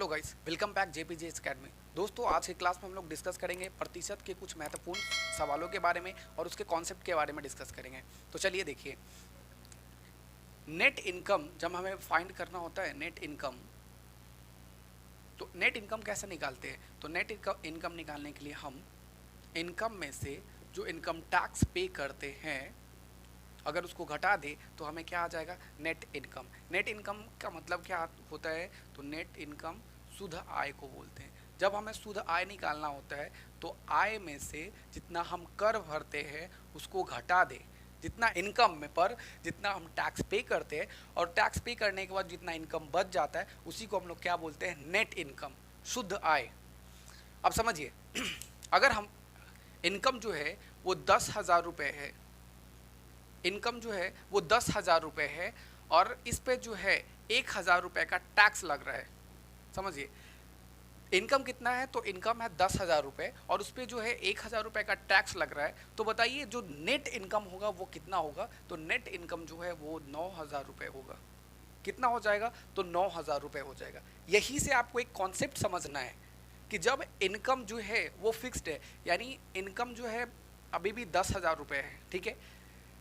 Hello guys, welcome back JPG academy. दोस्तों, आज की क्लास में हम लोग डिस्कस करेंगे प्रतिशत के कुछ महत्वपूर्ण सवालों के बारे में और उसके कॉन्सेप्ट के बारे में डिस्कस करेंगे। तो चलिए देखिए, नेट इनकम जब हमें फाइंड करना होता है नेट इनकम, तो नेट इनकम कैसे निकालते हैं? तो नेट इनकम निकालने के लिए हम इनकम में से जो इनकम टैक्स पे करते हैं अगर उसको घटा दे तो हमें क्या आ जाएगा? Net income. नेट इनकम का मतलब क्या होता है? तो नेट इनकम शुद्ध आय को बोलते हैं। जब हमें शुद्ध आय निकालना होता है तो आय में से जितना हम कर भरते हैं उसको घटा दे, जितना इनकम में पर जितना हम टैक्स पे करते हैं और टैक्स पे करने के बाद जितना इनकम बच जाता है उसी को हम लोग क्या बोलते हैं? नेट इनकम, शुद्ध आय। अब समझिए अगर हम इनकम जो है वो 10,000 रुपये है, इनकम जो है वो 10,000 रुपये है और इस पे जो है 1,000 रुपये का टैक्स लग रहा है। समझिए, इनकम कितना है? तो इनकम है 10,000 रुपये और उस पर जो है 1,000 रुपये का टैक्स लग रहा है। तो बताइए जो नेट इनकम होगा वो कितना होगा? तो नेट इनकम जो है वो 9,000 रुपये होगा। कितना हो जाएगा? तो 9,000 रुपये हो जाएगा। यही से आपको एक कॉन्सेप्ट समझना है कि जब इनकम जो है वो फिक्स्ड है, यानी इनकम जो है अभी भी 10,000 रुपये है, ठीक है,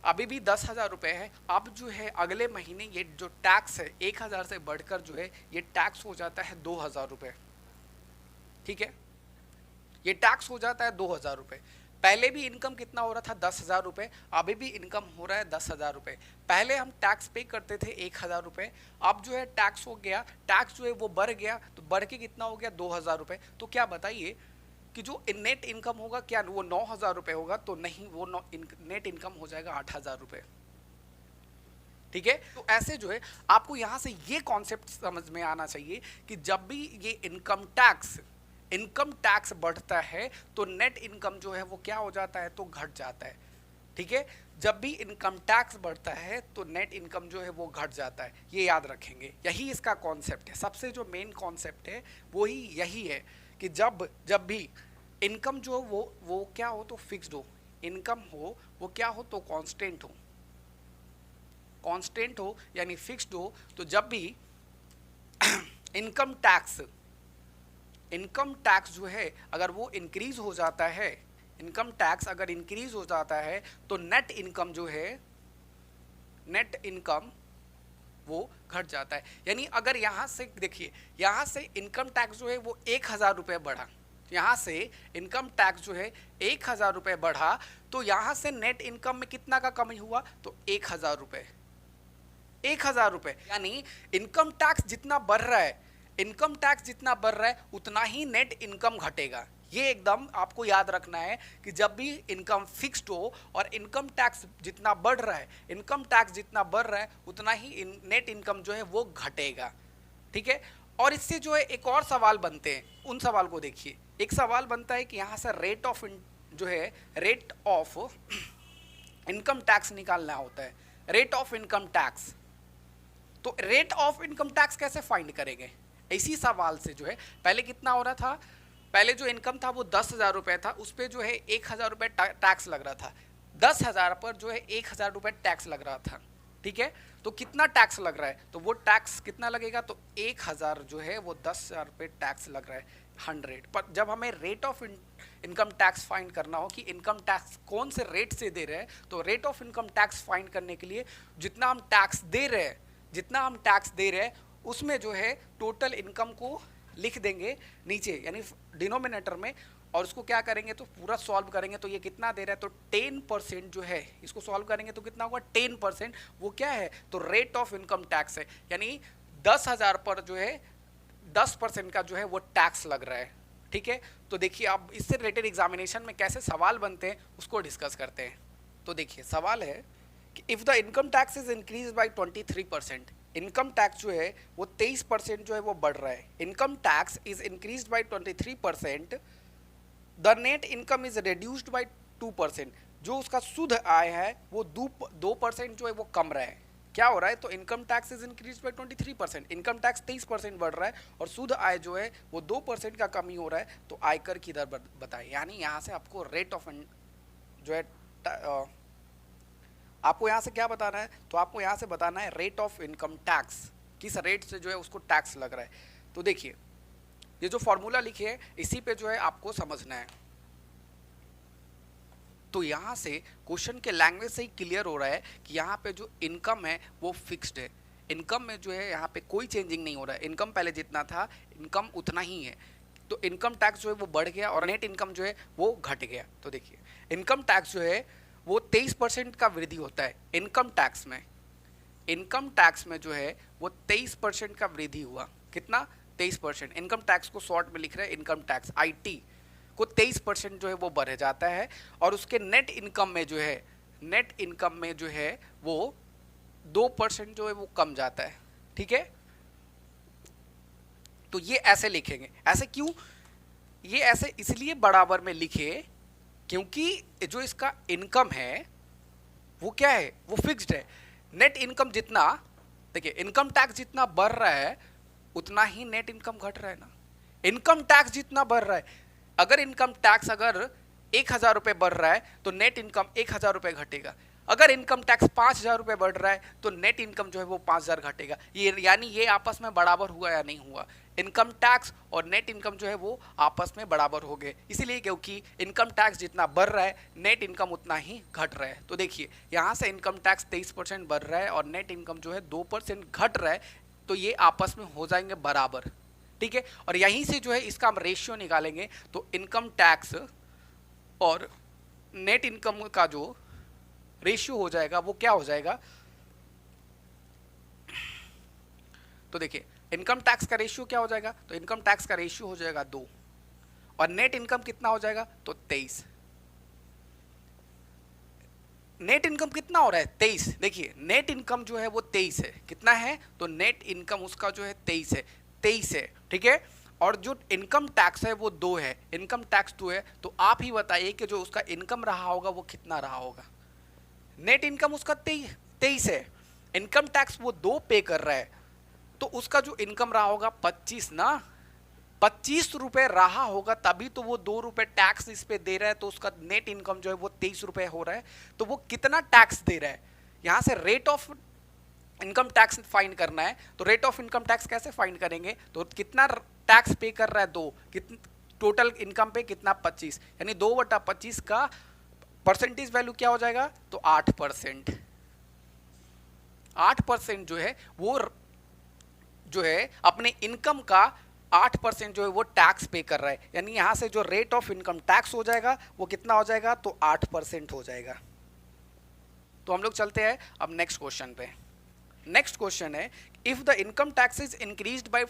अभी भी 10,000 रुपये है। अब जो है अगले महीने ये जो टैक्स है 1,000 से बढ़कर जो है ये टैक्स हो जाता है 2,000 रुपये, ठीक है, ये टैक्स हो जाता है 2,000 रुपये। पहले भी इनकम कितना हो रहा था? 10,000 रुपये। अभी भी इनकम हो रहा है 10,000 रुपये। पहले हम टैक्स पे करते थे 1,000 रुपये, अब जो है टैक्स हो गया, टैक्स जो है वो बढ़ गया, तो बढ़ के कितना हो गया? 2,000 रुपये। तो क्या बताइए कि जो नेट इनकम होगा क्या वो 9,000 रुपये होगा? तो नहीं, वो नेट इनकम हो जाएगा 8,000 रुपये, ठीक है। तो ऐसे जो है आपको यहाँ से ये कॉन्सेप्ट समझ में आना चाहिए कि जब भी ये इनकम टैक्स बढ़ता है तो नेट इनकम जो है वो क्या हो जाता है? तो घट जाता है, ठीक है। जब भी इनकम टैक्स बढ़ता है तो नेट इनकम जो है वो घट जाता है, ये याद रखेंगे। यही इसका कॉन्सेप्ट है, सबसे जो मेन कॉन्सेप्ट है वही यही है कि जब भी इनकम जो वो क्या हो? तो फिक्स्ड हो। इनकम हो वो क्या हो? तो कांस्टेंट हो, कांस्टेंट हो यानी फिक्स्ड हो। तो जब भी इनकम टैक्स जो है अगर वो इंक्रीज हो जाता है, इनकम टैक्स अगर इंक्रीज हो जाता है तो नेट इनकम जो है, नेट इनकम वो घट जाता है। यानी अगर यहाँ से देखिए, यहाँ से इनकम टैक्स जो है वो 1,000 रुपये बढ़ा, यहाँ से इनकम टैक्स जो है 1,000 रुपये बढ़ा, तो यहाँ से नेट इनकम में कितना का कमी हुआ? तो 1,000 रुपये, 1,000 रुपये। यानी इनकम टैक्स जितना बढ़ रहा है, इनकम टैक्स जितना बढ़ रहा है उतना ही नेट इनकम घटेगा। ये एकदम आपको याद रखना है कि जब भी इनकम फिक्स्ड हो और इनकम टैक्स जितना बढ़ रहा है, इनकम टैक्स जितना बढ़ रहा है उतना ही नेट इनकम जो है वो घटेगा, ठीक है। और इससे जो है एक और सवाल बनते हैं, उन सवाल को देखिए। एक सवाल बनता है कि यहाँ से रेट ऑफ इनकम टैक्स निकालना होता है, रेट ऑफ इनकम टैक्स। तो रेट ऑफ इनकम टैक्स कैसे फाइंड करेंगे? इसी सवाल से जो है पहले कितना हो रहा था, पहले जो इनकम था वो 10,000 रुपये था, उस पर जो है 1,000 रुपये टैक्स लग रहा था। 10,000 पर जो है 1,000 रुपये टैक्स लग रहा था, ठीक है। तो कितना टैक्स लग रहा है? तो वो टैक्स कितना लगेगा? तो 1,000 जो है वो 10,000 रुपये टैक्स लग रहा है, 100 पर। जब हमें rate of income tax find करना हो कि इनकम टैक्स कौन से रेट से दे रहे हैं, तो rate of income tax find करने के लिए जितना हम टैक्स दे रहे हैं उसमें जो है टोटल इनकम को लिख देंगे नीचे यानी डिनोमिनेटर में, और उसको क्या करेंगे? तो पूरा सॉल्व करेंगे। तो ये कितना दे रहा है? तो 10% जो है, इसको सॉल्व करेंगे तो कितना होगा? 10%। वो क्या है? तो रेट ऑफ इनकम टैक्स है, यानी 10,000 पर जो है 10% का जो है वो टैक्स लग रहा है, ठीक है। तो देखिए अब इससे रिलेटेड एग्जामिनेशन में कैसे सवाल बनते हैं उसको डिस्कस करते हैं। तो देखिए सवाल है कि if the income tax is increase by 23%, income tax जो है वो 23% जो है वो बढ़ रहा है। Income tax is increase by 23%, the net income is reduced by 2%, जो उसका शुद्ध आय है वो 2% जो है वो कम रहा है। क्या हो रहा है? तो income tax is increase by 23%, income tax 23% बढ़ रहा है और शुद्ध आय जो है वो 2% का कमी हो रहा है। तो आयकर की दर बताए, यानी यहाँ से आपको रेट ऑफ जो है आपको यहाँ से क्या बताना है? तो आपको यहाँ से बताना है रेट ऑफ इनकम टैक्स, किस रेट से जो है उसको टैक्स लग रहा है। तो देखिए ये जो फॉर्मूला लिखे है इसी पे जो है आपको समझना है। तो यहाँ से क्वेश्चन के लैंग्वेज से ही क्लियर हो रहा है कि यहाँ पे जो इनकम है वो फिक्स्ड है। इनकम में जो है यहाँ पे कोई चेंजिंग नहीं हो रहा है, इनकम पहले जितना था इनकम उतना ही है। तो इनकम टैक्स जो है वो बढ़ गया और नेट इनकम जो है वो घट गया। तो देखिए इनकम टैक्स जो है वो 23% का वृद्धि होता है इनकम टैक्स में। इनकम टैक्स में जो है वो 23% का वृद्धि हुआ। कितना? 23%। इनकम टैक्स को शॉर्ट में लिख रहे हैं इनकम टैक्स, IT को 23% जो है वो बढ़ जाता है। और उसके नेट इनकम में जो है, नेट इनकम में जो है वो 2% जो है वो कम जाता है। ठीक है, तो ये ऐसे लिखेंगे। ऐसे क्यों? ये ऐसे इसलिए बराबर में लिखे क्योंकि जो इसका इनकम है वो क्या है, वो फिक्स्ड है। नेट इनकम जितना, देखिए इनकम टैक्स जितना बढ़ रहा है उतना ही नेट इनकम घट रहा है ना। इनकम टैक्स जितना बढ़ रहा है, अगर इनकम टैक्स अगर 1000 रुपये बढ़ रहा है तो नेट इनकम 1000 रुपये घटेगा। अगर इनकम टैक्स 5000 रुपये बढ़ रहा है तो नेट इनकम जो है वो 5000 घटेगा। ये यानी ये आपस में बराबर हुआ या नहीं हुआ? इनकम टैक्स और नेट इनकम जो है वो आपस में बराबर हो गए, इसीलिए क्योंकि इनकम टैक्स जितना बढ़ रहा है नेट इनकम उतना ही घट रहा है। तो देखिए यहाँ से इनकम टैक्स 23% बढ़ रहा है और नेट इनकम जो है 2% घट रहा है, तो ये आपस में हो जाएंगे बराबर। ठीक है, और यहीं से जो है इसका हम रेशियो निकालेंगे तो इनकम टैक्स और नेट इनकम का जो रेशियो हो जाएगा वो क्या हो जाएगा? तो देखिए इनकम टैक्स का रेशियो क्या हो जाएगा? तो इनकम टैक्स का रेशियो हो जाएगा 2 और नेट इनकम कितना हो जाएगा? तो 23। नेट इनकम कितना हो रहा है? 23। देखिए नेट इनकम जो है वो 23 है। कितना है? तो नेट इनकम उसका जो है 23 है, 23 है। ठीक है, और जो इनकम टैक्स है वो 2 है, इनकम टैक्स 2 है। तो आप ही बताइए कि जो उसका इनकम रहा होगा वो कितना रहा होगा? नेट इनकम उसका 23 है, इनकम टैक्स वो 2 पे कर रहा है, तो उसका जो इनकम रहा होगा 25 ना, 25 रुपए रहा होगा, तभी तो वो 2 रुपए टैक्स इस पे दे रहा है। तो उसका नेट इनकम जो है वो 23 रुपए हो रहा है। तो वो कितना टैक्स दे रहा है? यहाँ से rate of income tax find करना है। तो रेट ऑफ इनकम टैक्स कैसे फाइंड करेंगे? तो कितना टैक्स पे कर रहा है? 2। कितना टोटल इनकम पे? कितना? 25। यानी 2/25 का परसेंटेज वैल्यू क्या हो जाएगा? तो 8%। 8% जो है वो जो है अपने इनकम का 8% जो है वो टैक्स पे कर रहा है। यानी यहां से जो रेट ऑफ इनकम टैक्स हो जाएगा वो कितना हो जाएगा? तो 8% हो जाएगा। तो हम लोग चलते हैं अब नेक्स्ट क्वेश्चन पे। नेक्स्ट क्वेश्चन है, if the income tax is increased by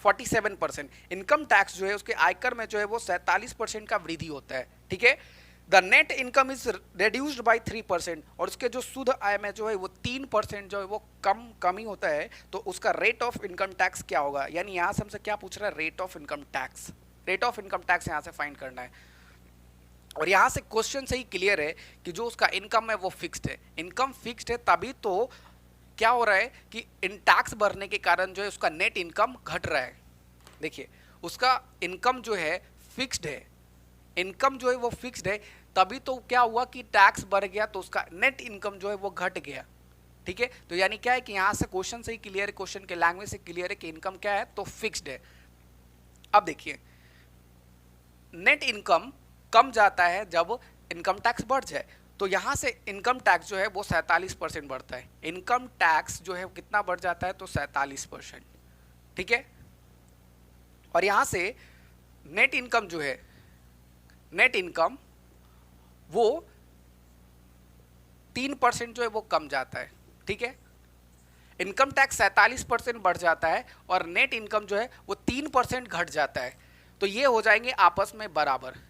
47%, income tax जो है उसके आयकर में जो है वो 47% का वृद्धि होता है। ठीक है, the net income is reduced by 3%, और उसके जो शुद्ध आय में जो है वो 3% जो है वो कमी होता है, तो उसका रेट ऑफ इनकम टैक्स क्या होगा? यानी यहाँ से हमसे क्या पूछ रहा है? Rate of income tax. Rate of income tax यहाँ से फाइंड करना है। और यहाँ से क्वेश्चन से ही क्लियर है कि जो उसका इनकम है वो फिक्स्ड है। इनकम फिक्स्ड है तभी तो क्या हो रहा है कि इन टैक्स बढ़ने के कारण जो है उसका नेट इनकम घट रहा है। देखिए उसका इनकम जो है फिक्स्ड है, इनकम जो है वो फिक्स्ड है, तभी तो क्या हुआ कि टैक्स बढ़ गया तो उसका नेट इनकम जो है वो घट गया। ठीक है, तो यानी क्या है कि यहाँ से क्वेश्चन से ही क्लियर है, क्वेश्चन के लैंग्वेज से क्लियर है कि इनकम क्या है? तो फिक्स्ड है। अब देखिए नेट इनकम कम जाता है जब इनकम टैक्स बढ़ जाए, तो यहाँ से इनकम टैक्स जो है वो 47% बढ़ता है। इनकम टैक्स जो है कितना बढ़ जाता है? तो 47%। ठीक है, और यहाँ से नेट इनकम जो है, नेट इनकम वो 3% जो है वो कम जाता है। ठीक है, इनकम टैक्स 47% बढ़ जाता है और नेट इनकम जो है वो 3% घट जाता है। तो ये हो जाएंगे आपस में बराबर।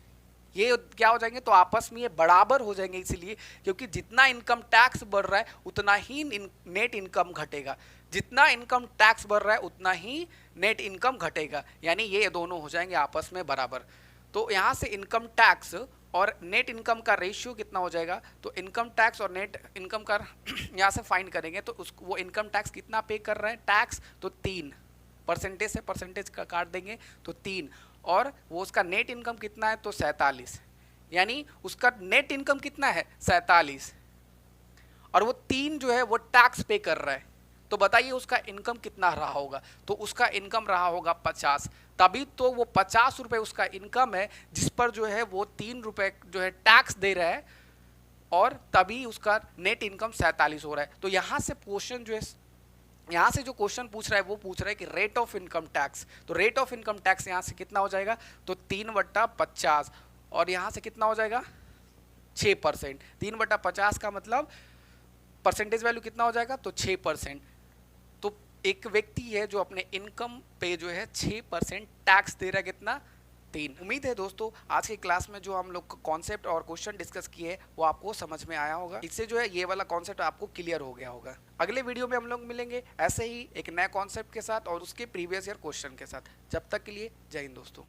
ये क्या हो जाएंगे? तो आपस में ये बराबर हो जाएंगे, इसलिए क्योंकि जितना इनकम टैक्स बढ़ रहा है उतना ही नेट इनकम घटेगा, जितना इनकम टैक्स बढ़ रहा है उतना ही नेट इनकम घटेगा, यानी ये दोनों हो जाएंगे आपस में बराबर। तो यहाँ से इनकम टैक्स और नेट इनकम का रेशियो कितना हो जाएगा? तो इनकम टैक्स और नेट इनकम का यहाँ से फाइंड करेंगे तो वो इनकम टैक्स कितना पे कर रहा है? टैक्स तो 3, परसेंटेज से परसेंटेज का काट देंगे तो 3, और वो उसका नेट इनकम कितना है? तो 47, यानी उसका नेट इनकम कितना है? 47, और वो 3 जो है वो टैक्स पे कर रहा है। तो बताइए उसका इनकम कितना रहा होगा। तो उसका इनकम रहा होगा 50, तभी तो वो 50 रुपए उसका इनकम है जिस पर जो है वो 3 रुपए जो है टैक्स दे रहा है, और तभी उसका नेट इनकम 47 हो रहा है। तो यहां से क्वेश्चन जो है, यहां से जो क्वेश्चन पूछ रहा है वो पूछ रहा है कि रेट ऑफ इनकम टैक्स। तो रेट ऑफ इनकम टैक्स यहां से कितना हो जाएगा, तो 3/50, और यहां से कितना हो जाएगा 6%। 3/50 का मतलब परसेंटेज वैल्यू कितना हो जाएगा, तो 6%। तो एक व्यक्ति है जो अपने इनकम पे जो है 6% टैक्स दे रहा है, कितना 3। उम्मीद है दोस्तों आज की क्लास में जो हम लोग कॉन्सेप्ट और क्वेश्चन डिस्कस किए वो आपको समझ में आया होगा। इससे जो है ये वाला कॉन्सेप्ट आपको क्लियर हो गया होगा। अगले वीडियो में हम लोग मिलेंगे ऐसे ही एक नए कॉन्सेप्ट के साथ और उसके प्रीवियस ईयर क्वेश्चन के साथ। जब तक के लिए जय हिंद दोस्तों।